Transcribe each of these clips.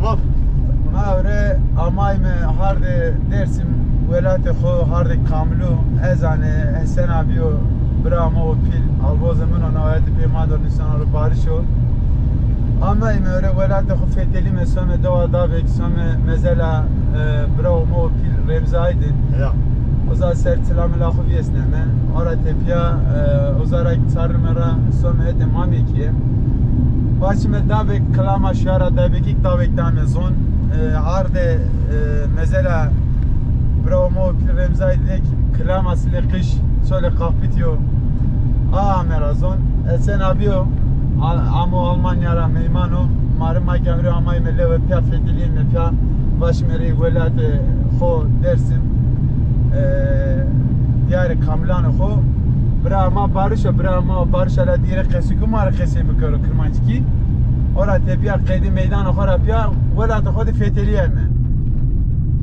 Tamam. ما وره آمایم هرد درسیم ولایت خو هرد کاملو ازانه حسن آبیو برامو و پیل الباز من و نهایت پیمادر نیسان رو بارشو آمایم وره ولایت خو فتلی مسام دوا داوک سام مزلا برامو و پیل رمزایدن Ja. Oza ser selam la khu viesneme ora tepia ozara tsarmera somet mameki başme dabe klama şara dabe ki dabe damezon arde mesela bromo remzaydek klama sliqish sole qafitio merazon sen abiyo amo Almanya'ra meymano marma kamri amay mele ve pia fedilin me pia başmeri velate xo dersim دیار کاملان خو برا ما بارش علا دیره قسی کو مار قسی بکرو کرمانچکی اورا تبیا قیدی میدان خورا بیا ولات خود فتلیه مه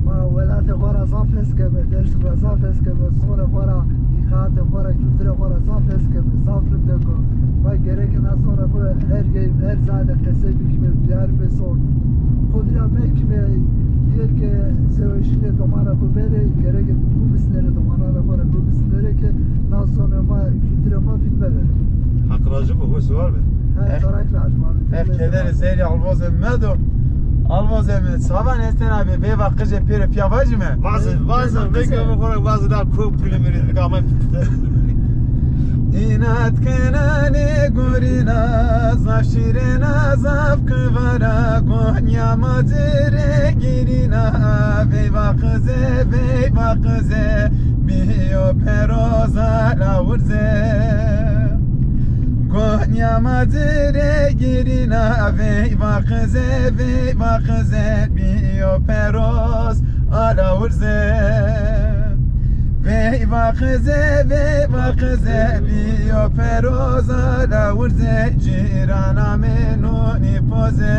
ما ولات خورا زافس که به درس و زافس که به صور خورا ایخات خورا کلتر خورا زافس که به زافر دکو ما گره که نصور خو هر زاده قسی بکیم بیار بسون خود را مکمه diyor ki sevişinde domana bu beri gerek bu mislere domana da para bu mislere ki nasıl sonra ma kültüre ma bilmedi. Hakkıracı bu var mı? Her tarak lazım abi. Her kederi zeyli alvozem medo alvozem savan esten abi be vakıce pere piyavacı mı? Bazı bekliyorum olarak bazı daha çok primerin ama İnat kenane gorina zafşirena zaf kıvara Konya mazere girina Veyva kıze biyo peroza lavurze Konya mazere girina Veyva kıze biyo peroz alavurze Veyva kıze biyo peroza la urze cirana menuni poze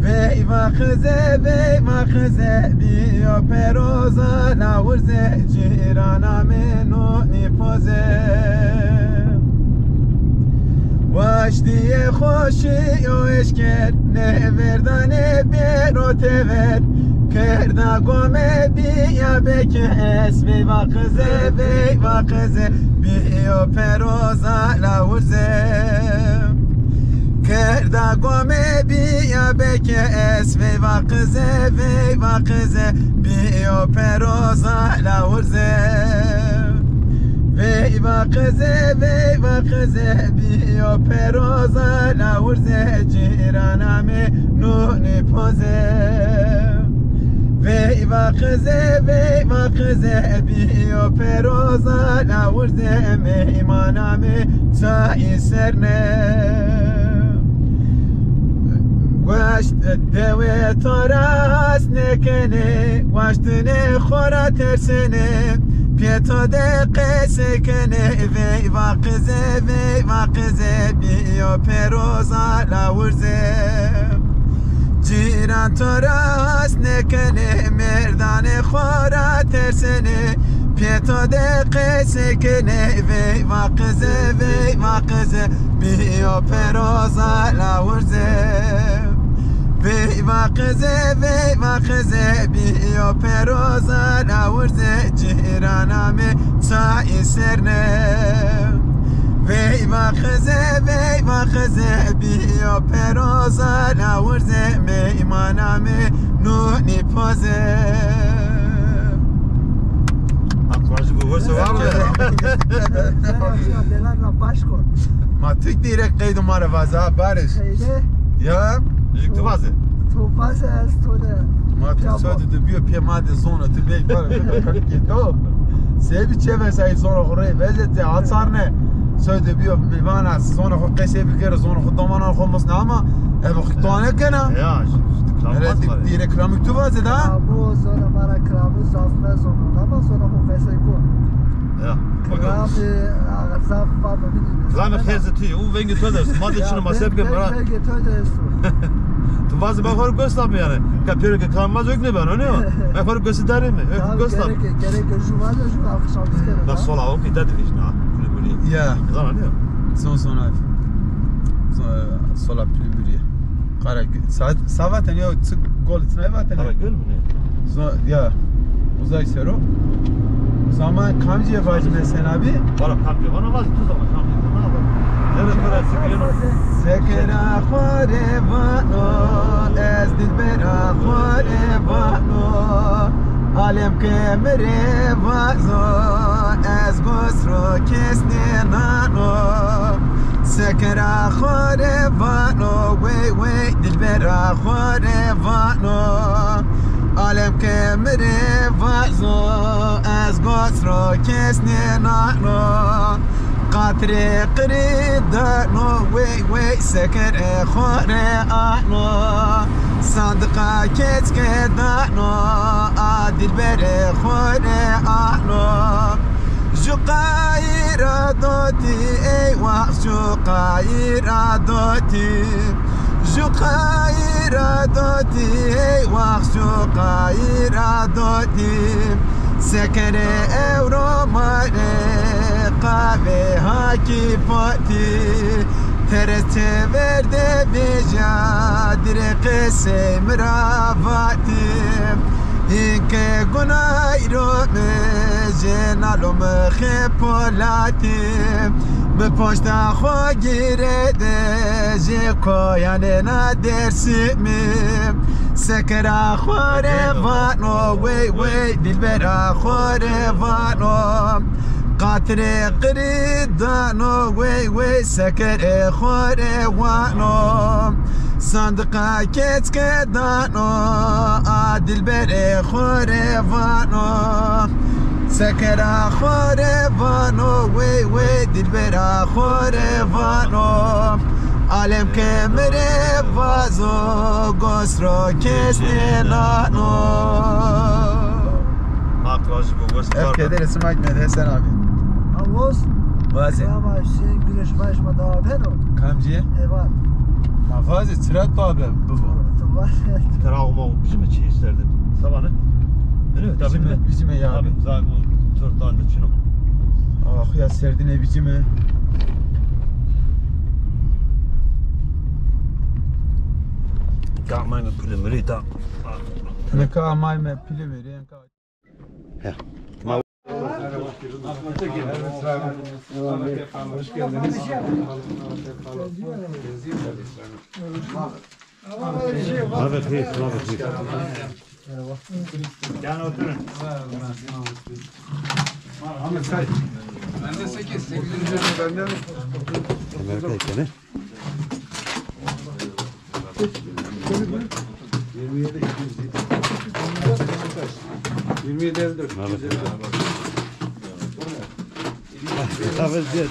Veyva kıze biyo peroza la urze cirana menuni poze Vaş diye hoşi o eşker ne verdane bero tever Kerda gome biya bekes Veyva kıze biyo peroza la urze Kerda gome biya bekes Veyva kıze biyo peroza la urze Veyva kıze biyo peroza la urze Cirana menuni poze Veyva kıze biyo peroza la urze meymana me çay serne Vaşt deve taras nekene Vaştine khora tersene Pieto de qesekene Veyva kıze biyo peroza la urze Ciran toras nekene merdane khora tersene Pieto de qesekene Veyva kıze biyo peroza la urze Veyva kıze biyo peroza la urze Cirana me çay serne Veyva kıze biyo peroza la urze meymana menuni poze Hakkıracı bu var mı? Belarla başko. Ma tek direkt kaydım ara vaza barış Şeyde Ya Yıktı bazı. tu bazı az tu da. Ma tu söyledi de biyo piyamade zona tu bek var kalite to Sebi çeve say zona khore vezete atsarne söyledi biyo mivana zona khu qese bikere zona khu domana khu musna ama ev khutane kana Ya Evet direkt kramik tu vaze da Bu sonra mara kramı zafme sonra ama sonra bu meseko. Ya. Kramı zaf var mı bilmiyorum. Kramı hezeti o vengi tözers. Madde şunu masepke bana. Ben getözers. Tu bazı bak fark gösterme yani. Kapıyor ki kramaz yok ne ben onu. Ben fark göstereyim mi? Göster. Gerek juvalı şu akşam isterim. Da sola o gider division ha. Ya Zaman ne? son sola plümürye Kara savaten ya gol tına vaten. Karagöl mü ne? Ya uzay sero. Zaman kamcı yapacağım sen abi. Bana kampiyon bana vaz tuz ama kampiyon ne yapalım? Evet burası biliyorum. Sekera khore vano ez dilbera khore vano alem ke mere vazo ez gosro kesne nano sekera khore vano we dilbera khore vano alem ke mere vazo ez gosro kesne nano قطري قريد نو وي سكر خوري انو صندقة كيت كدانو عادل بري خوري انو جو قايرة دوتي ايوا جو قايرة دوتي جو قايرة دوتي ايوا جو قايرة دوتي سكر اورو ماري قابه هاکی پاتی ترت ورده بیجا در قصه مراواتی این که گناهی رو مجنالو مخپولاتی به پشت خوا گیرده جی کویانه ندرسی میم سکرا خوره وانو وی دل برا خوره وانو قطر قريدانو وي سكر خور وانو صندقة كيت كدانو عادل بري خور وانو سكر خور وانو وي دل برا خور وانو عالم كمر وازو غسرو كستنانو Arkadaşı bu göz var. Keder isim Ahmet Hasan abi. Avuz. Vazi. Ama şey güneş başma daha ben o. Kamciye? Evet. Vazi tırat abi bu. Var. Travma bizim için isterdim. Sabahı. Evet tabii mi? Bizim ya abi. Zaten bu tırtağın da çino. Ah ya serdine bizim. Kalmayın pilimleri ta. Ne kadar mayme pili veriyor. Ya. Hoş geldiniz. Evet, evet. Yani oturun. Ahmet say. Bende 8. 8. bende mi? Amerika'yken ne? 27 27 54. Evet, evet.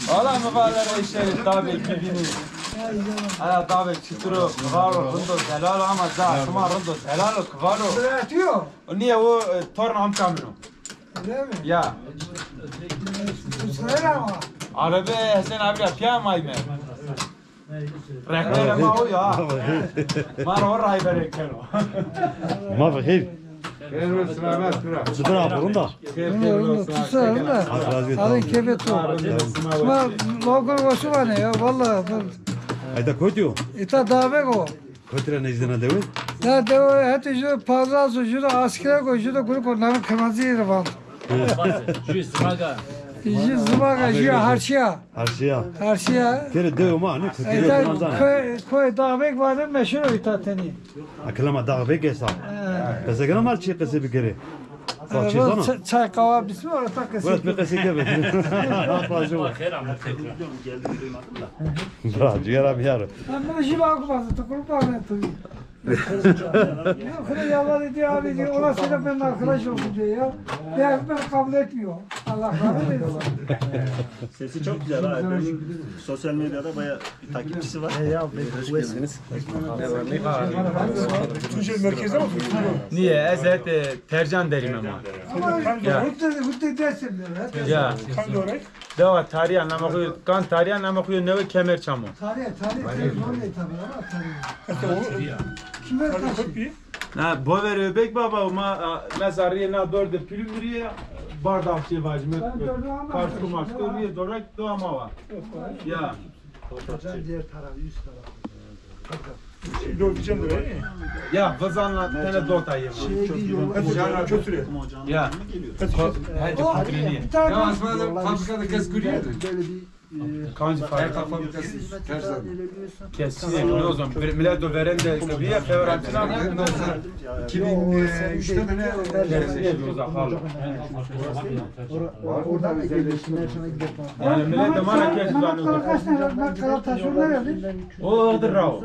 Valla mübarek işleri tabi gibini. Aya tabi çıtırı kıvaro rındos helal ama za şuma rındos helal kıvaro. Bırakıyor. Niye o torun amcamino? Öyle mi? Ya. Kusura ama. Arabe Hasan abi piyamay mı? Rekler ama o ya. Mara o rahibe rekler o. Ma bakayım. Gel selamet kıra. Sıfır yapalım da. Onu tutsana da. Alın kefet o. Ama lokur başı var ne ya vallahi. Ayda koyuyor. İta davek o. Koyturan izlene devi. Ne de o hatta şu pazar şu askere koy şu da grup onların kırmızı yeri var. Şu zımaga şu harşya. Harşya. Tere devi ma ne? İta koy davek var ne meşhur o ita teni. Akılama dağı bekesa. Kese gene mal çiğ kese bir kere. Saçı sana. Çay kahve bismi orta kesi. Evet bir kese kebe. Fazla var. Bravo, ciğer abi yarı. Ben şu bakmazdı, takılıp bakmazdı tabii. Yok, yalvar diyor abi diyor, ona söyle ben arkadaş oldum diyor ya. Ya ben kabul etmiyor. Allah rahmet eylesin. Sesi çok güzel ha. Benim sosyal medyada bayağı bir takipçisi var. Hoş geldiniz. Tuncel merkezde mi oturuyorsun? Niye? Ezet tercan derim ama. Ama Ya. hütte dersim diyor. Ya. Hangi olarak? Deva tarihi anlamakıyor, kan tarihi anlamakıyor ne ve kemer çamı. Tarih zor değil tabii ama tarih. Hatta o Kime tabii taşı? çok iyi. Ne bover öbek baba ama mezarıya ne dörde pülümriye bardakçı vacime karşı maçta diye dorak doğama var. Ya. Ben diğer taraf, üst taraf. Döveceğim de. Ya vazanla tane dota yiyeyim. Kötüre. Ya. Hadi fakrini. Ya aslında fabrikada kes kuruyor. Böyle bir Kancı Her fabrika. fabrikası her zaman. Kesin o zaman. Millet de veren de kıvıya fevratına. 2003'te mi ne? oradan da geliyorsun, her sene gidiyorsun. Yani millet de Marrakeş zanıyor. Kaç tane ben kalan taşıyorlar ya. O odur rao.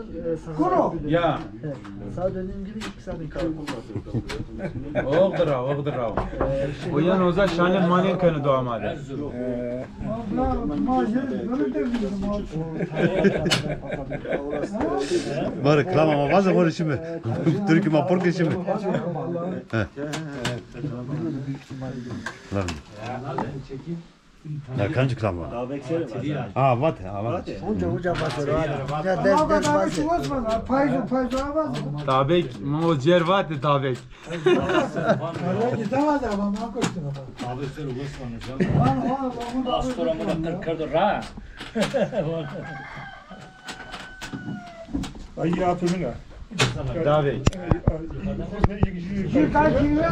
Kuru. Ya. Sağ dediğim gibi 2 saat Odur rao. O yan oza şanel manen kanı doğamadı. Böyle de biliyorum abi. Var klam ama bazı konuşu mu? Türk'ü ma pork işi mi? Lan. Ya kancı klam var. Daha bekseri var. Ha vat. Uca basıyor hadi. Ya ders Ama daha bir basıyor. çuvaz var. Payzo avaz. Tabek mo cervat tabek. Araya gidemez ama ben koştum ama. Abi sen uğraşma. Astora mı kırdı ra. Ay yapımı ne? Tabek. Bir kaç yıl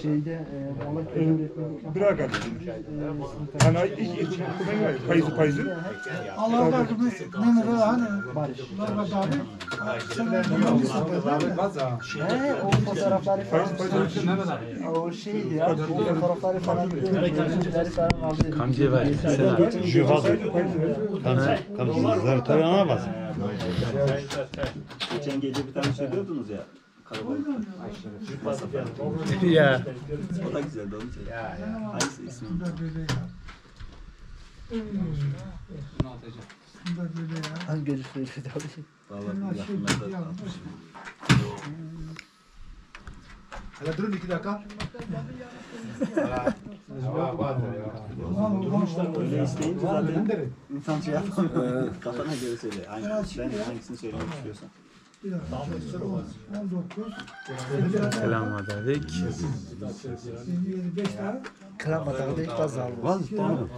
Şeyde Bırak abi. Hani payızı. Allah'ın takımı ne ne hani Mehmet abi. o fotoğrafları falan. O şeydi ya. O fotoğrafları falan. Görüntüleri falan aldı. Kamcı var. Sen Şu fazla. Kancı. Zar tabii ana bas. Geçen gece bir tane şey diyordunuz ya. Kalabalık. ya. O da güzeldi onun için. Hangisi ismi? Hangi gözü söyledi abi? Vallahi yakınlarda atmışım. Hele durun 2 dakika. Öyle isteyince zaten insan şey yapamıyor. Kafana göre söyle. Ben hangisini söylemek istiyorsan. Selam tabek. Kıramada da ilk fazla aldı. Vaz tamam.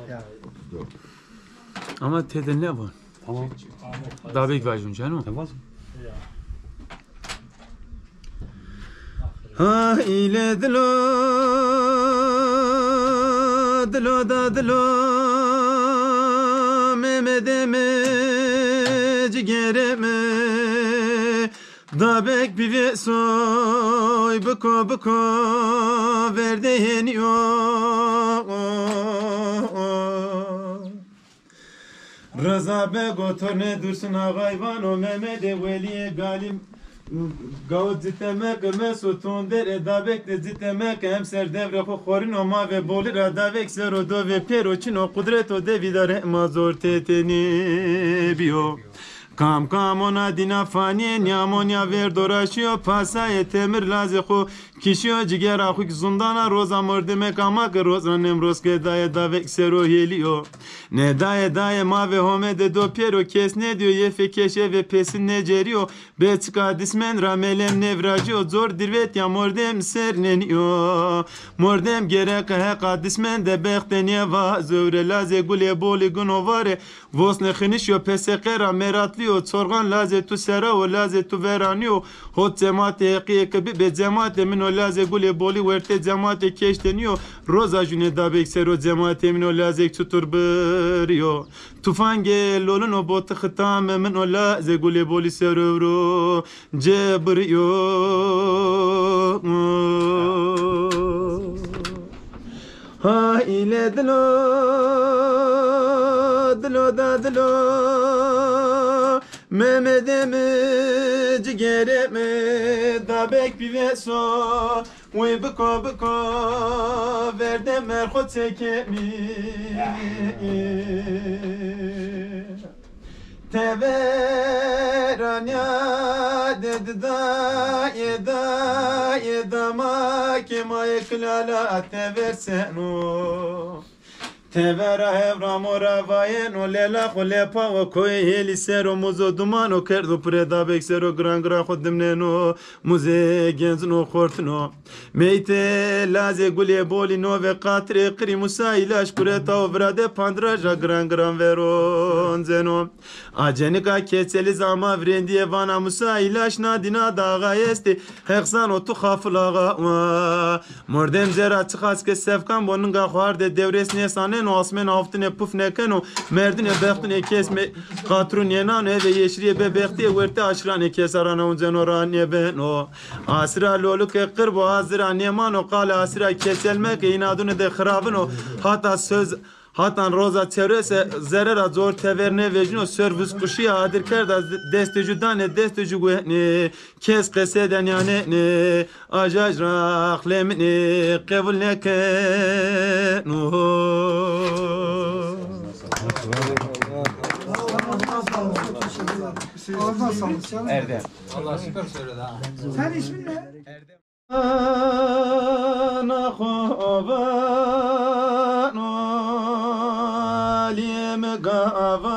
Ama tede ne var? Tamam. Tabek var canım. Vaz. Ha ile dilo da dilo Mehmet'ime ciğerime Dabek bir soy bıko verdiğin yok Rıza Begotor ne dursun ağayvan o Mehmet'e veliye galim Gavut zitemek mesutun der edabek de zitemek hem ser devre xorin oma ve bolir adavek serodo ve peroçin o kudret o devidare mazor teteni biyo Kam ona dina fani nyamonya ver doraşıyor pasay temir lazexo kişiyo ciger axuk zundana roza mırdemek ama ki roza nemroz ke daye davek sero heliyo ne daye ma ve homede do pero kes ne diyor yefe keşe ve pesin ne ceriyo beçka dismen ramelem nevraciyo zor dirvet ya mordem serneniyo mordem gerek heka dismen de bekteniye va zövre laze gule boli gunovare vos nexinişyo pesekera meratliyo sorgan laze tu sera o laze tu veraniyo hot cemaate eqiye kebi be cemaate min o laze gule boli verte cemaate keşteniyo roza june dabek sero cemaate min o laze tutur beriyo tufange lolun o botu khitam min o laze gule boli serövro cebriyo ha ile dilo da dilo Mehmet'ime ciğerime dabek bir veso Ve bıko verdem erhot çekemi Teveranya dedi da ma kemaye klala teversen o Tevera hevram ravayen o lela kholepa o koy heli sero muzo duman o kerdo preda beksero gran gran khodmneno muze genzno khortno meite laze gule bolino ve qatre qri musa ilash kureta o vrade pandraja gran gran veron zeno ajenika ketseli zama vrendiye vana musa ilash nadina daga esti hexan o tu khaflaga mordem zera tsikhas ke sevkan bonunga kharde devresne sane no asmen haftine puf nekeno merdine behtine kesme katrun yenane ve yeşriye bebekti verte aşrane kesarana unzenora nebeno asra loluke qırbo hazira nemano qala asra keselmek inadune de xrabno hatta söz Hatan roza çevrese zerera zor teverne vecno servis kuşiya adir kerda desteci dane desteci güne kes keseden yani ne ajaj rahlemni kabul neke no Erdem. Allah süper söyledi ha. Sen ismin ne? ana khovano liem gavano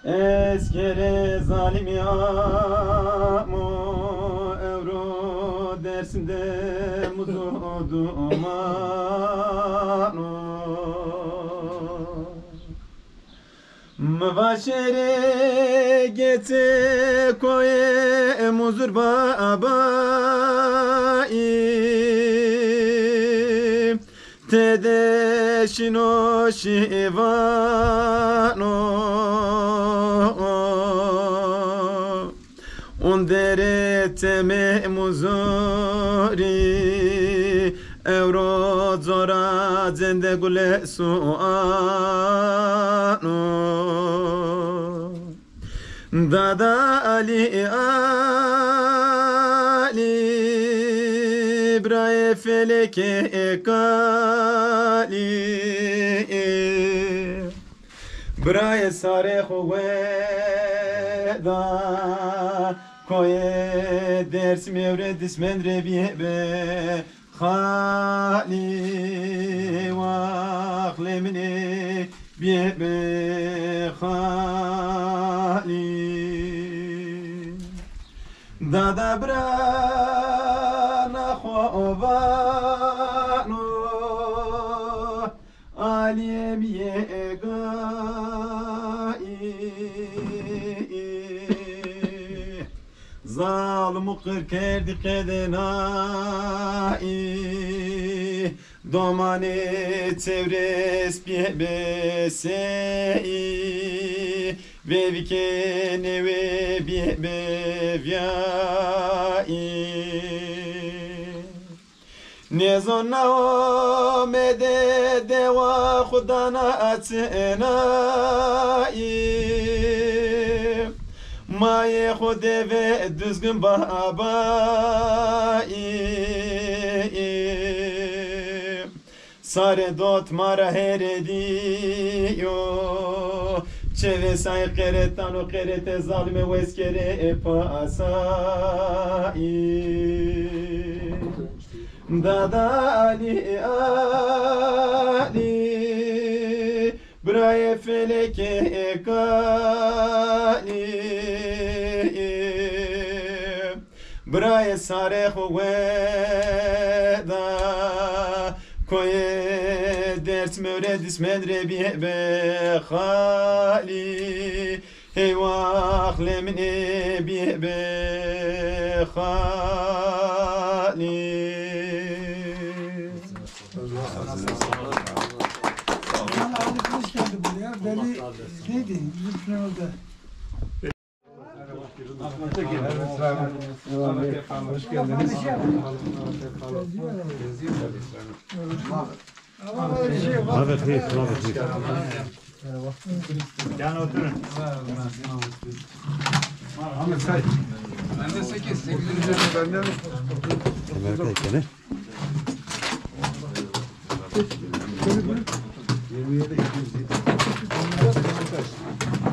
eskere zalim yamu evro dersinde muzudu omano Mvaşere gete koye muzur babai Tedeşino şivano Ondere teme muzuri Evro zora zende gule suano Dada Ali Ali Braye feleke kali Braye sare da Koye ders mevre dismen rebiye be Khali wa khlemni bibe khali Dada brana khovano aliyem yegai Zalım kır kerdi kedenai Domane çevres bebesei Vevike neve bebevyai Ne zonna o mede deva khudana atsenai Maye khode ve düzgün babai Sare dot mara herediyo Çeve say keretan o kerete zalime veskere pasai Dada Ali Ali Braye feleke kali Braye sare da Koye ders müredis medrebi be khali Eyvah lemni be khali Ali Kılıç geldi buraya. Veli neydi? Bizim finalde. Hoş geldiniz. Evet, Yani oturun. Ahmet say. Bende 8. 8. Bende mi? Amerika'ya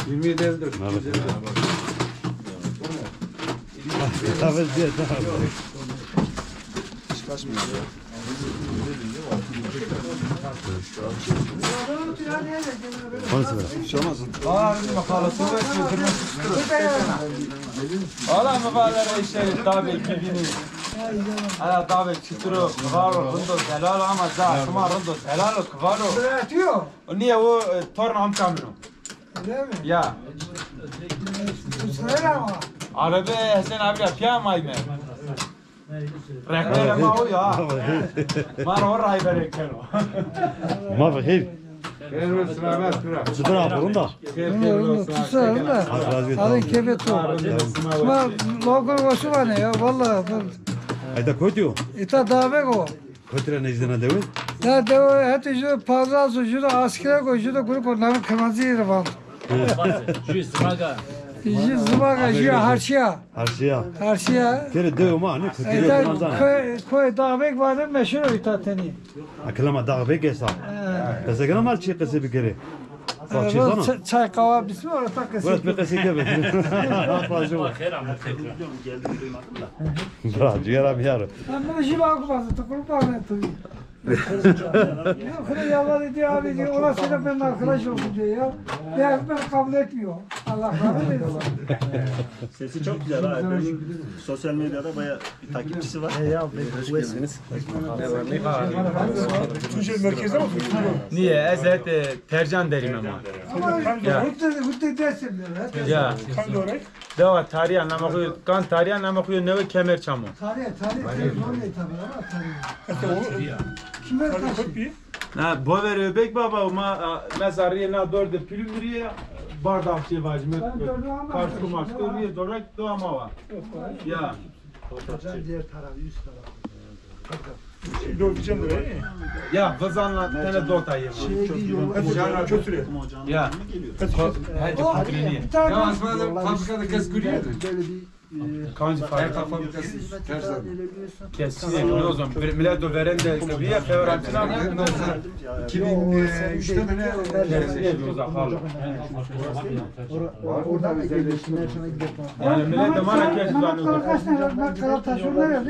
27 54. Evet. Valla mübarek işte tabi kibini. Ala tabi çıtırı kıvaro rındos helal ama zahtuma rındos helal kıvaro. Bırakıyor. Niye o torun amcamın? Öyle mi? Ya. Söyle ama. Arabe Hasan abi piyamay mı? Rekler ama o ya. Bana o rayber ekeno. Ma bakayım. Gelmesin abi kıra. Sıfır yapalım da. Onu tutsana da. Alın kebet o. Ama lokur başı var ne ya vallahi. Ayda koyuyor. İta davek o. Koyturan izlene demin. Ne de o hatta şu pazar şu da askere koy şu da grup onların kırmızı yeri var. Şu zımaga şu harşya. Harşiya. Harşya. Tere dev ma ne koytuyor İta manzana. koy davek var da meşhur İta teni. Akılama dağı bek hesap. Kasa gana mal çiğ kası bir kere. Fakir sana. Çay kahve bismi orada takısı. Burası bir kası kebe. Fazla var. Geldiğini duymadım da. Bra ciğer abi yarı. Ben bunu şimdi akılmazdı. Tıkırıp bağlı tabii. Yok yalvar diyor abi diyor. Ona söyle ben arkadaş oldum diyor ya. Ya ben kabul etmiyor. Allah rahmet eylesin. Sesi çok güzel ha. Benim sosyal medyada bayağı bir takipçisi var. Hoş geldiniz. Tunceli merkezde mi oturuyorsun? Niye? Ezet tercan derim ama. Ama Ya. hütte dersim diyor. Ya. Hangi oraya? Deva tarihi anlamakıyor. Kan tarihi anlamakıyor. Ne ve kemer çamı. Tarih zor değil tabii ama tarih. Kime Hangi taşı? kopya? Na bover öbek baba ma mezarıya na dörde pülümriye bardak şey var. Karşı maskı niye dorak doğama var. Ya. Diğer tarafı üst tarafı. Doğru diyeceğim de. Ya vazanla tane dota yema. Hadi kötüre. Ya. Hadi patrini. Bir tane Fabrikada kız kuruyor. Kancı kesin o zaman millet de veren de kıvıya fevratına 2003'te mi ne? Oradan da gelişimler sana gidiyor. Yani millet de Marrakeş zanıyor. kaç tane ben karar taşıyorlar ya.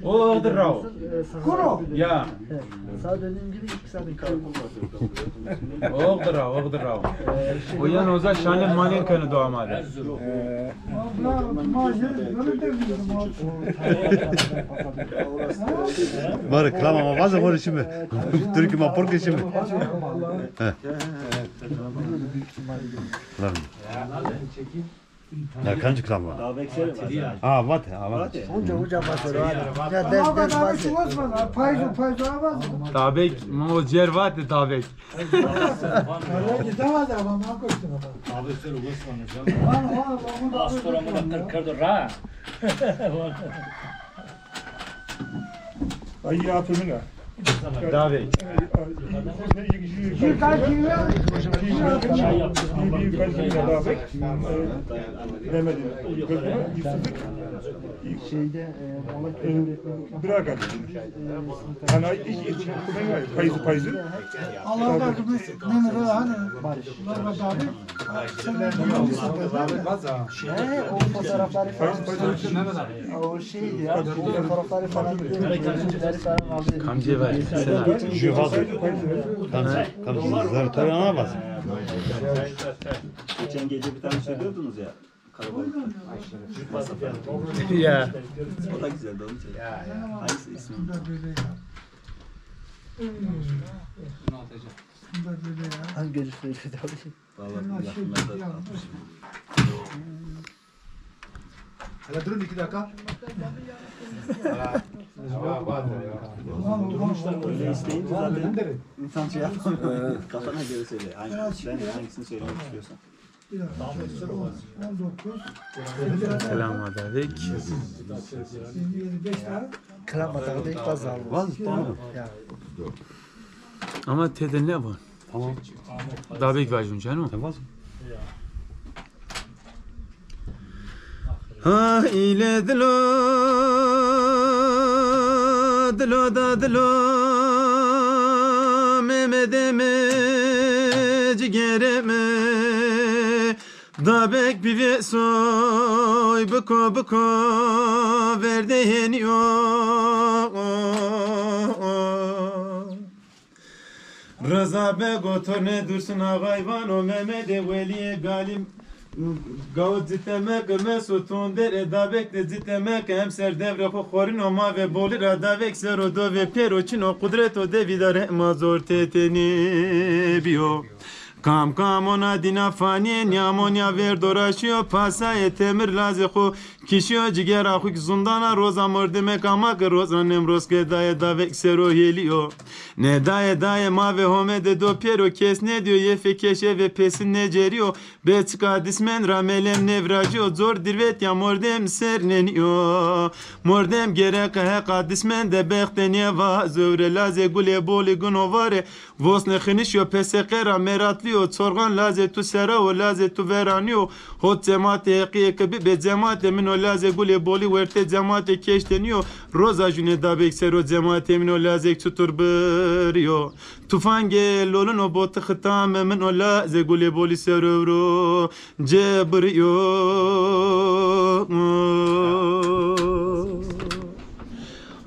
O odur rao. Kuru. Ya. Sağ dediğim gibi 2 saat Odur rao. O yan oza şanel malen kanı doğamadı. Var klama ma vaza var şimdi. Türkü ma porke şimdi. Lan. Ya kancı klama. Daha bekseri var. Aa vat. Hoca basıyor hadi. Ya ders basıyor. Payzo avaz. Tabek mo cervat de tabek. Gidemez ama ben koştum ama. Abi sen uğraşma. Astromu da kırdı ra. Ay yapımı ne? Tabek. Bir kaç kilo? Şeyde Bırak abi. Hani payızı. Allah'ın bakımı ne kadar hani Mehmet abi. o fotoğrafları o şeydi ya. O fotoğrafları falan falan aldı. Kamcı var. Şu vaza. Kancı. Zar tarana bas. Geçen gece bir tane söylüyordunuz ya. Kalabalık. Ya. O da güzeldi onun için. Hangisi ismi? Hangi gözü söyledi abi? Vallahi yakınlarda atmışım. Hele durun 2 dakika. Öyle isteyince zaten insan şey yapamıyor. Kafana göre söyle. Hangisini söylemek istiyorsan. 19. Selam aleyküm. 25 tane. Kıramada da ilk fazla aldı. Vaz tamam. Ama tede ne var? Tamam. Tabek var canım. Vaz. Ha ile dilo da dilo Mehmet'ime ciğerime Dabek bir soy bıko verdiğin yok. Rıza Begotor ne dursun ağayvan o Mehmet Veliye Galim Gavut zitemek mesutun der dabek de zitemek emser devre xorin o ma ve bolir adavek serodo ve peroçin o kudret o devidare mazor teteni bio Kam ona dina fani niamonya verdoraşıyor pasay temir lazexo kişiyo ciger axu zundana roza mordeme kamak roza nemros ke davek sero heliyo ne daye ma ve homede do pero kes ne diyor yefe keşe ve pesin ne ceriyo betka dismen ramelem nevracio zor dirvet ya mordem serneniyo mordem gerek he kadismen de bekteniye va zövre laze gule boli gunovare vosne xinişyo pesekera meratliyo sorgan laze tu sera o laze tu veraniyo hot cemaat eqiye kebi be cemaat min o laze gule boli verte cemaat keşteniyo roza june dabek sero cemaat min o laze tutur beriyo tufange lolun o bot xtam min o laze gule boli sero cebriyo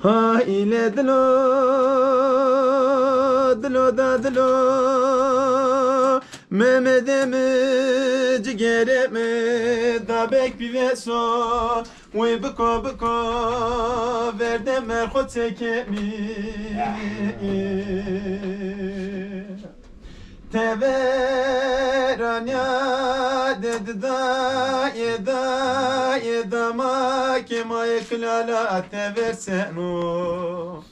ha ile dilo Mehmet'imi ciğerimi dabek bir veso Ve bıko verdem merhot çekemi Teveranya dedi da ma kemaya klala teversen o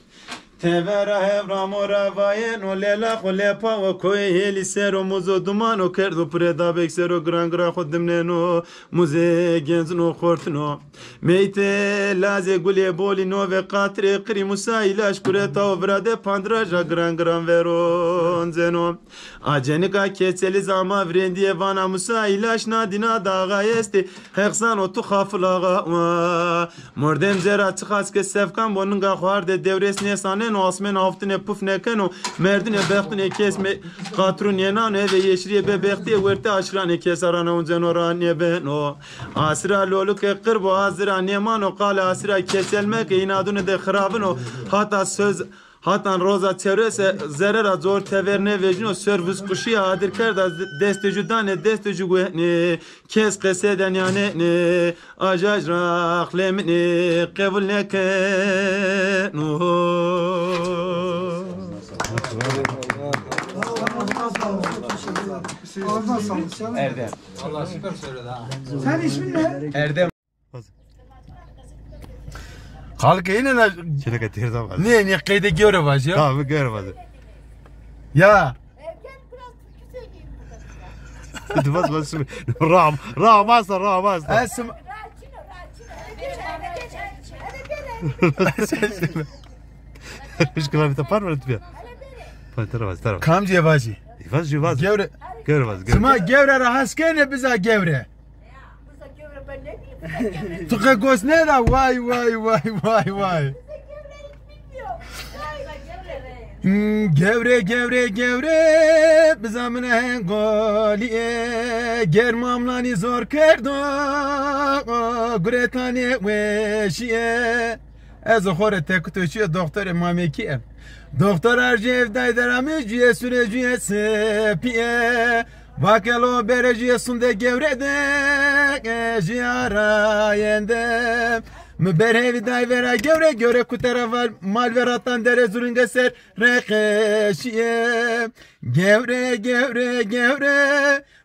Tevera evram o ravayen o lela o lepa o koye heli sero muzo duman o kerdo preda bek sero gran khodimneno muze genzno khortno meyte laze gule bolino ve qatre qri musa ilaş kureta o vrade pandraja gran veron zeno ajenika keçeli zama vrendiye vana musa ilaş nadina dağa esti heksan o tu khaflaga mordem zera tıxas ke sevkan bonun ga xarde devresne sane no asmen haftine puf nekeno merdine bektine kesme katrun yenane ve yeşriye bebekti verte aşrane kesarana unzenoran yebeno asra loluk qırbo azra nemano qala asra keselmek inadune de xrabno hatta söz Hatan roza çevrese zerera zor teverne vecino servis kuşi adir kerda destecudane destecugüne kes keseden yani ne ajajrak lemni qevul neke no Erdem. Allah süper söyledi ha. Sen ismin ne? Erdem. Halka yine ne? Şöyle getir zaman. Ne kayda göre var ya? Tamam göre var. Ya. Bas. Ram asla. Esm. Hiç kılavete par mı lütfen? Taraf. Kam cevazi. Vaz. Gevre. Göre vaz. Sma gevre rahaskene bize gevre. Tıka göz ne la vay. Gevre bizamine goliye germamlani zor kerdo gretani weşiye ez xore tektoçiye doktor mameki doktor arjev daydarami ciye süreciye sepiye vakelo bereciye sunde gevrede jiyara yende Müberhevi dayvera gevre kutera var malveratan dere zurunga ser rekeşiye gevre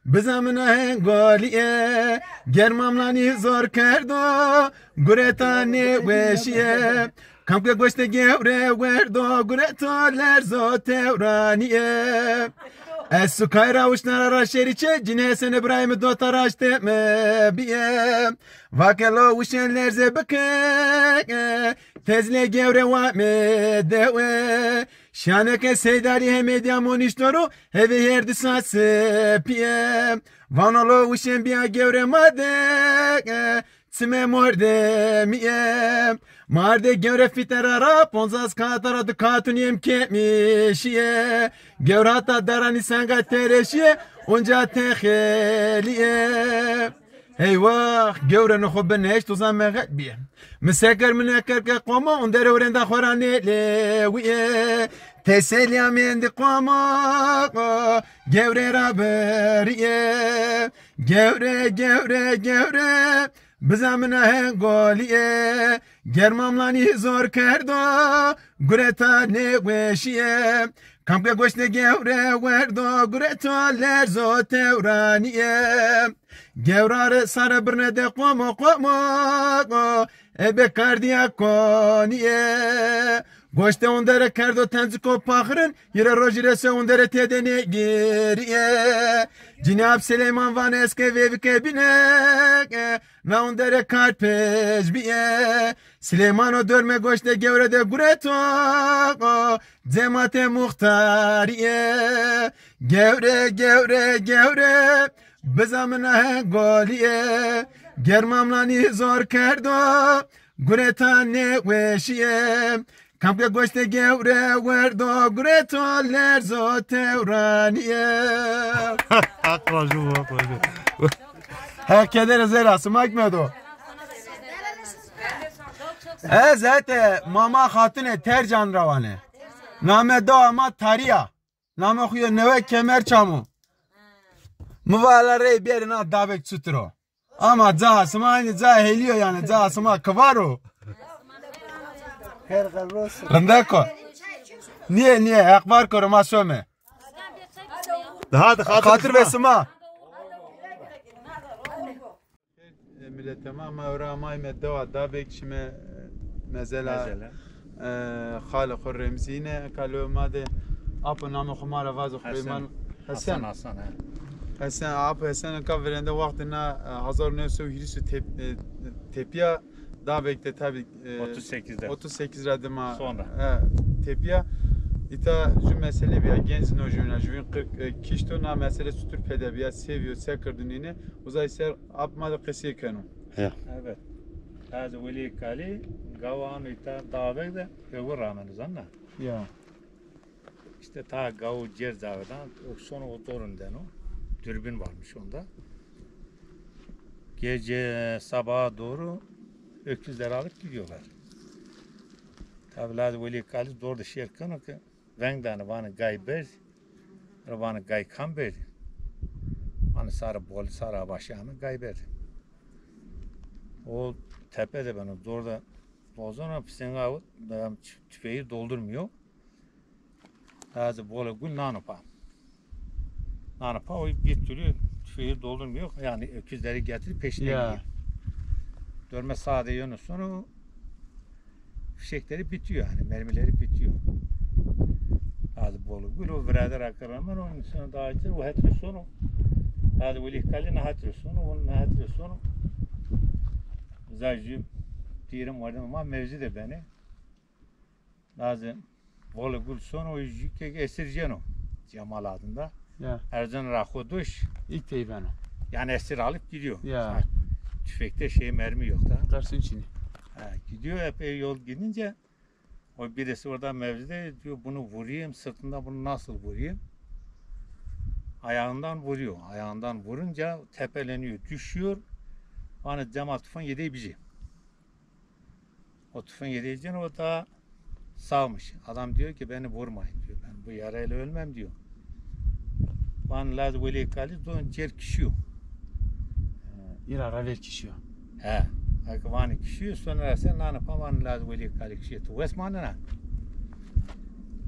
bizamına goliye germamlani zor kerdo guretani veşiye kampya goşte gevre verdo guretoler zotevraniye Es kayra uçnara raşeriçe cinesen İbrahim dotaraşte mebiye vakelo uçenler zebeke tezle gevre va medewe şaneke seydari hemedya moniştoru heve yerdi sase piye vanolo uçen biya gevre made Tsime morde miye Marde gevre fiterara ponzas katara dukatun kemişiye gevrata darani sanga tereşiye onca teheliye eyvah gevre nuhu beneş tuzan meğbiye مسكر من كرك قوما وندر ورندا خوراني لويه تسليا من دي قوما جوري رابريه جوري بزمنا هنگوليه گرماملانی زور کردو گرتا نگوشیه کمکه گوشت گوره وردو گرتا لرزو تورانیه گورار سر برنه ده قوما ebe kardiya koniye goşte ondere kerdo tenziko pahrın yere rojirese ondere tedene geriye Cenab Süleyman van eske vevike binek na ondere karpej biye Süleyman o dörme goşte gevrede gureto zemate muhtariye gevre bezamına goliye Germamlani zor kerdo Gureta ne weşiye Kampya goşte gevre verdo Gureto lerzo tevraniye Aklacı. Herkeder zera smak medo zaten mama hatune tercan ravane Name do ama tariya Name xuyo neve kemer çamu Muvalare birine davek çutro Ama zasıma aynı heliyor yani zasıma kıvaro. Her kalrosu. Rındako. Niye akbar koruma söme. Daha da Katır besima. Millete ama öğrenmay medva da bekçime mesela خالق الرمزينه قالوا ماده ابو نام خمار واز خيمان حسن Hasan abi Hasan'ın kaverinde vaktine 1920 tepiya daha bekle tabi 38 radıma sonra tepiya ita şu mesele bir genç nojuna juvin 40 kişi na mesele sütür pedebiyat seviyor sekırdığını uzay ser apmadı kesiye kanu evet taze veli kali gavan ita davet de öbür rağmen zanna ya işte ta gav cerzavedan sonra o torundan o dürbün varmış onda. Gece sabaha doğru öküzleri alıp gidiyorlar. Tabi lazım veli kalis doğru şerkan o ki vengdanı bana gay ber bana gay kan ber bana sarı bol sarı başağını gay ber o tepede bana doğru bozana pisen avut tüfeği doldurmuyor lazım bol gül nanopa o bir türlü tüfeği doldurmuyor. Yani öküzleri getirip peşine gidiyor. Dönme sağda yönü sonra fişekleri bitiyor yani mermileri bitiyor. Az bolu. Gulu birader akranlar onun sonra daha önce o hatırı sonu. Az veli kalın hatırı sonu onun hatırı sonu. Zacı diyelim vardı ama mevzi de beni. Lazım bolu gül sonu o yüzüke esirceno Cemal adında. Ercan Rahoduş ilk teyben yani esir alıp gidiyor. Ya. Tüfekte mermi yok da. Karsın içini. Gidiyor epey yol gidince o birisi orada mevzide diyor bunu vurayım sırtında bunu nasıl vurayım? Ayağından vuruyor. Ayağından vurunca tepeleniyor, düşüyor. Bana Cemal tufan yedeği bizi. O tufan yedeği o da sağmış. Adam diyor ki beni vurmayın diyor. Ben bu yarayla ölmem diyor. Bana lazım veli kalis don cer kişiyor. İrara ver kişiyor. Akvani kişiyor sonra sen ne yapamam lazım veli kalis kişiyor. Vesmanına.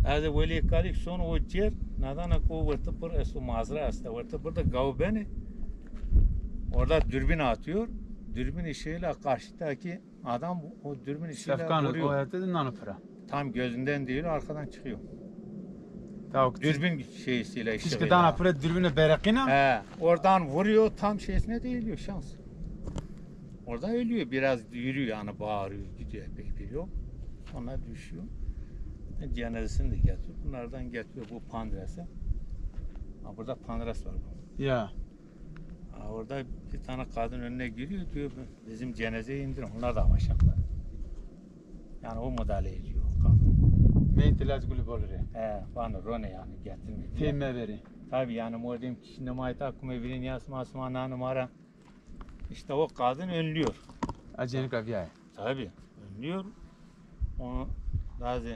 Lazım veli kalis sonra o cer neden ako vartı pır esu mazra asta vartı pır da gav beni. Orada dürbün atıyor. Dürbün ışığıyla karşıdaki adam o dürbün ışığıyla Sefkan vuruyor. o hayatta da nanopera. Tam gözünden değil arkadan çıkıyor. Tavuk Dürbün şeysiyle işte. Kişi dana pıra dürbüne berekina. Oradan vuruyor tam şeysine değiliyor şans. Orada ölüyor biraz yürüyor yani bağırıyor gidiyor pek bir yok. Sonra düşüyor. Cenazesini de getiriyor. Bunlardan getiriyor bu Pandres'e. Burada Pandres var bu. Ya. Orada bir tane kadın önüne giriyor diyor bizim cenazeyi indirin. Onlar da başaklar. Yani o müdahale ediyor kadın. Meytilaz gülü bolur. Bana rone yani getirmek. Temme veri. Tabii yani modem kişinin mayta akıma birin yasma numara. İşte o kadın önlüyor. Acenik aviyay. Tabii önlüyor. Onu lazım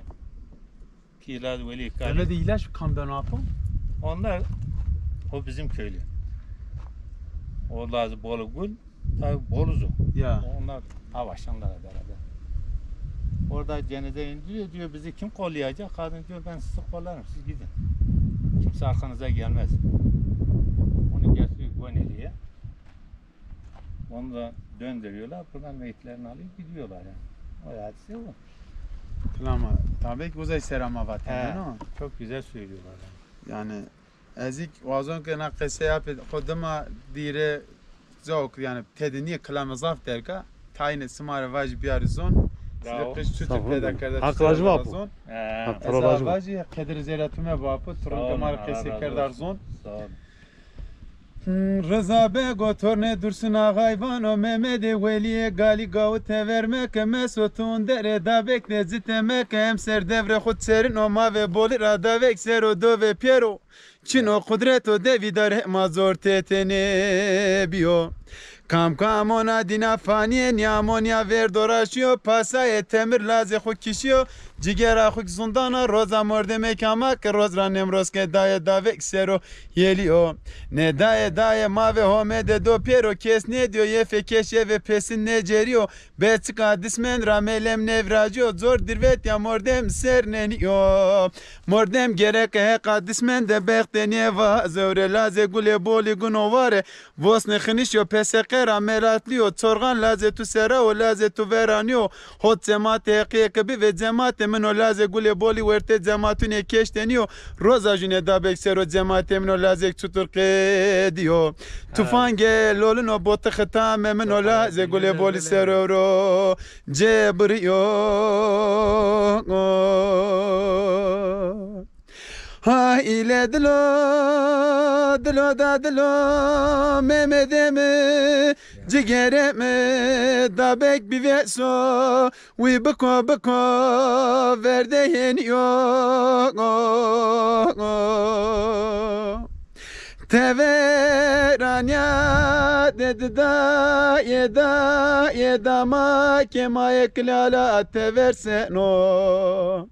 kilad veli kali. Öyle de ilaç kan ben yapım. Onlar o bizim köylü. O lazım Bolugül, tabii Boluzu. Ya. Onlar Avaşanlarla beraber. Orada cenaze indiriyor diyor bizi kim kollayacak? Kadın diyor ben sizi kollarım siz gidin. Kimse arkanıza gelmez. Onu getiriyor Göneli'ye. Onu da döndürüyorlar. Buradan meyitlerini alıp gidiyorlar yani. O hadise o. Klama. Tabii ki uzay serama vatanı no. Çok güzel söylüyorlar yani. Yani ezik vazon ki na qisse yapıp koduma dire zok yani tedini klama zaf derka tayin smar vaj biarzon. Bravo. Sıkış tutup peda kardeş. Aklacı vapu. Ez vaji kadir zeratume vapu turun kamar qisse kardarzon. Sağ ol. Rıza Bego torne dursun ağayvan o Mehmet Veli'ye gali gavut vermek mesutun dere da bekle zitemek hem ser devre khud serin o mave boli rada vek ser o do ve piero çino kudret o devi dar mazor tetene bio kam ona dina faniye niamonia verdoraşıyor pasay temir laze khu kişiyor Cigera xuk zundana roza morde kama ke roz ra nemroz ke daye dave ksero yeliyor. Ne daye mave homede do piero kes ne diyor ye fekeşe ve pesin ne ceriyor. Beçka dismen ramelem nevracio zor dirvet ya mordem serneniyor. Mordem gerek he kadismen de bekte neva zöre laze gule boli gunovare. Vos ne khnişyo peseke ramelatlio çorgan laze tu sera o laze tu veranio. Hot zemate qekebi ve zemate من لازم گوله بولی ورته جماعتونه کش دنیو روزا جونه دابک سرو جماعت من لازم چطور قدیو توفانگ لولنو بوت ختام من لازم گوله بولی سرو رو جبریو Ha ile dilo memedemi cigeremi dabek bir veso wi bako verde yeniyo Teveranya dedi da yeda ma kemaye klala teversen o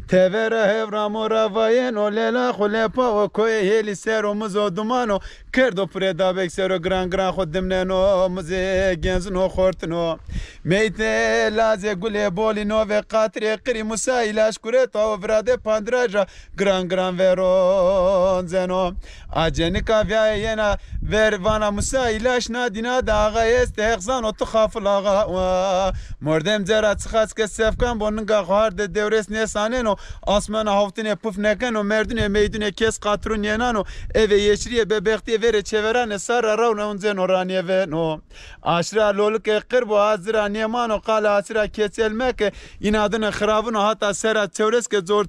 Tevera hevramora vayen o lela xulepa o koye heli sero muzo dumano Kerdo preda bek sero gran xoddimneno muze genzno xortno Meyte laze gule bolino ve qatri qri musa ilaş kureta o vrade pandraja gran veron zeno Acenika vyayena vervana musa ilaş nadina da ağa este hexan o tukhafıl ağa Mordem zera çıxaç ke sefkan bonunga xarde devres nesaneno Asmana haftine puf nekano merdune meydune kes katrun yenano eve yeşriye bebektiye vere çeverane sarra ravna unzen oraniye ve no aşra loluk ekir bu hazıra niyemano kala asira keselmek inadını xirabını hatta sera çevreske zor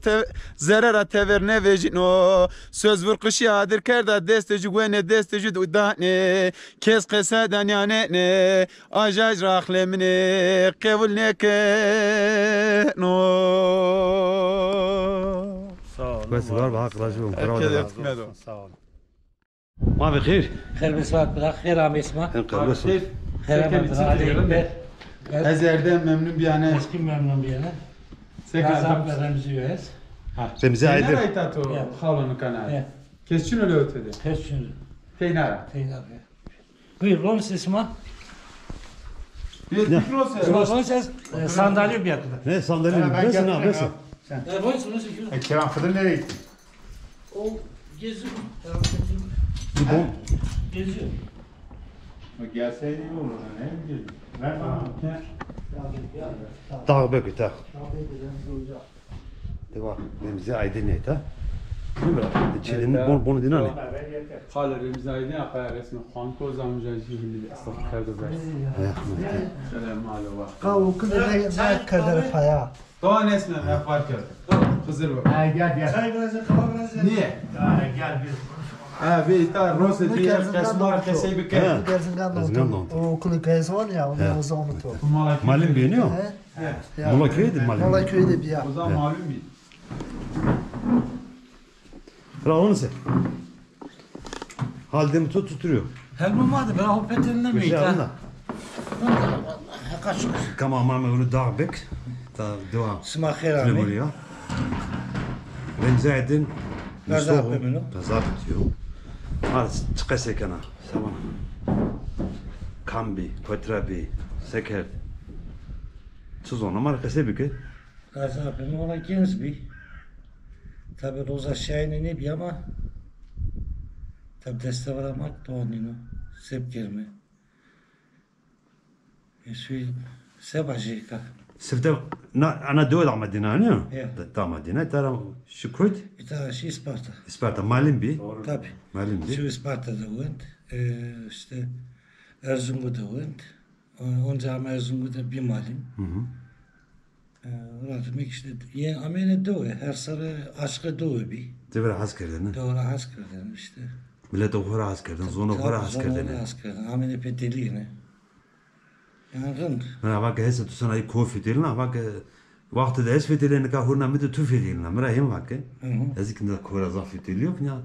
zerera teverne vejino söz vurkışı adır kerda desteci güvene desteci dudane kes kesadan yani ne ajaj rahlemine kevul neke no Sağ olun. Bes var bak racım. Herkese etmedo. Sağ olun. ما بخير خير مساك بخير عم يسمع انقل بس خير عم يسمع Ezer'den memnun bir yani. eski memnun bir yana Sekiz Gazap veremizi üyez Remzi Neler Aydın. aytato halonu kanal. Kesçin öyle ötedi. Kesçin Teynara. Teynar Buyur onu sesime Onu ses sandalye bir yakında Ne sandalye mi? Nesin abi nesin? Onu ses Kerem Fıdır nereye gitti? O geziyor Geziyor Gelseydi iyi olur. Ne bileyim. Ben Dağ beki dağ. Deva Remzi Aydın ne ta? Ne bırak? Çelinin bunu dinle. Halerimiz aydın akaya resmi Xanko zamucaji hilli asaf kardı bas. Selam alo bak. Kavu kızı ne kadar paya. Doğan esme ne fark et. Hızır bak. Gel. Çay biraz kava biraz Niye? Gel bir Ha bir ta Rose diye kasmar kese bir kere. Ha. Dersin Dersin kandı. kandı. O kulu kayısı var ya, onu o zaman unutur. Malum beğeniyor. Mola köyüydü Malum. Mola köyde bir ya. O zaman malum bir. Bravo sen. Halde mi tutuyor? Her gün vardı, ben o peteline Bir şey miydi? anla. Kaç Kama mama öyle dağbek. Ta dua. Smakher abi. Flemuriya. Ben zaten Gazap eminu. Gazap diyor. Al çıkasa kana. Tamam. Kambi, Petrabi, Seker. Sezonu markası bir ki. Gazap eminu ona Gensby. Tabi Roza Şahin'e ne bir ama tabi deste varamak da onun sep girme. Şu sebajika. Sifte ana döl Madina ne? Evet. Ta Madina tara Şükrüt. Bir tane şey Isparta. Isparta Malin bir. Tabi. Malin Şu bir. Isparta'da went. İşte Erzurum'da went. Onca ama Erzurum'da bir malim. Rahatım işte yeni amene doğu. Her sarı aşkı doğu bir. Devre askerden. Doğru askerden işte. Millet okura askerden, zona okura askerden. Zona askerden. Amene peteliğine. Yani rınd. Men bak hesa tu sana kofi dilna bak vakti de es vetilene ka hurna mit tu fidilna. Mera hem bak. Ezik de kora zaf fidiliyor ya.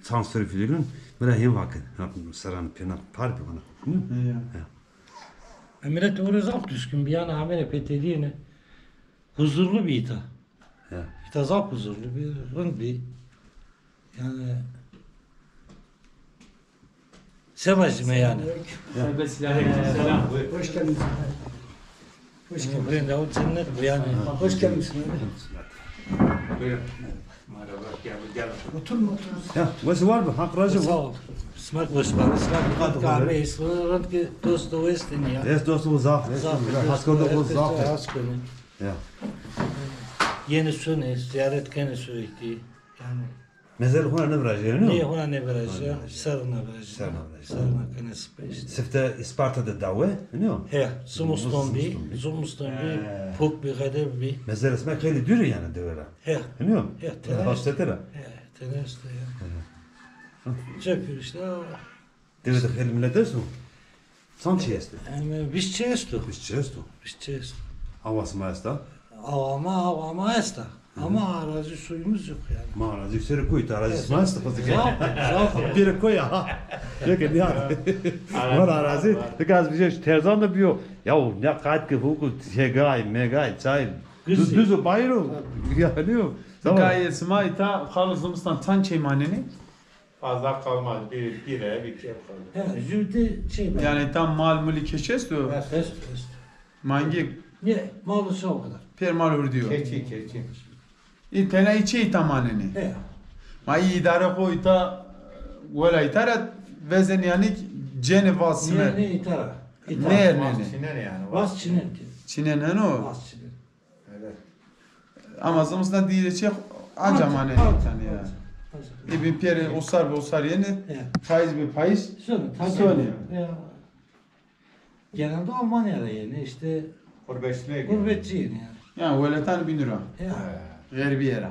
Transfer fidilin. Mera hem bak. Saran pena parpi bana. Millet doğru zaf düşkün bir yana amene peteliğine. Huzurlu bir ita. İta zaf huzurlu bir rınd bir. Yani Sevacime yani. Selam. Hoş geldiniz. Hoş geldin. Bugün de o cennet bu yani. Hoş geldiniz. Oturma. Ya, wası var mı? Hak racı Sağ var. ol. Smak boş var. Smak kahve ismi. Ki dost o estin ya. Es dostu zaf. Haskorda bu zaf. Haskonu. Ya. Yeni sunu ziyaret gene sürekli. Yani Mezar huna ne vrajı niye ne? ona ne vereceğim? Sarına vereceğim. Sarına kene space. Sifte Isparta'da dave, ne o? He, Zumuston bir puk bir kadar bir. Mezar ismi khayli dürü yani devre. He. Ne o? He, Hastetera. He, teneste ya. Çöpür işte. Devre khayli milletesu. Sanchi este. Yani biz çesto. Biz çesto. Biz çesto. Havas maesta. Avama esta. Ama arazi suyumuz yok yani. Ma arazi seri koy ta arazi maesta fazla. Zaten. Bir koy ha. Peki ya. Var arazi. Tekaz bir şey terzan da biyo. Ya ne kayıt ki bu şegay megay çay. Düz bayro. Ya ne o? Gayet smay ta halısımızdan tan çeymaneni. Fazla kalmaz. Bir ev, iki ev kaldı. He, zübde şey var. Yani tam mal mülk keşestu. Fest. Mangi Ne? Malı o kadar. per mal urdiyor. Keçi. İtena içi tamaneni. He. Ma idare koy ta wala itara vezen yani cene vasme. Ne itara? Ne Çiner yani. Vas çinen. Çinen hano. Vas çinen. Ama zamızda diyecek anca mane tane ya. İbn Peri usar yeni. Faiz bir faiz. Söyle. Genelde Almanya'da yani işte Gurbetçiliğe gurbetçi yani. Yani wala tan 1000 lira. Ya. Geri bir yere.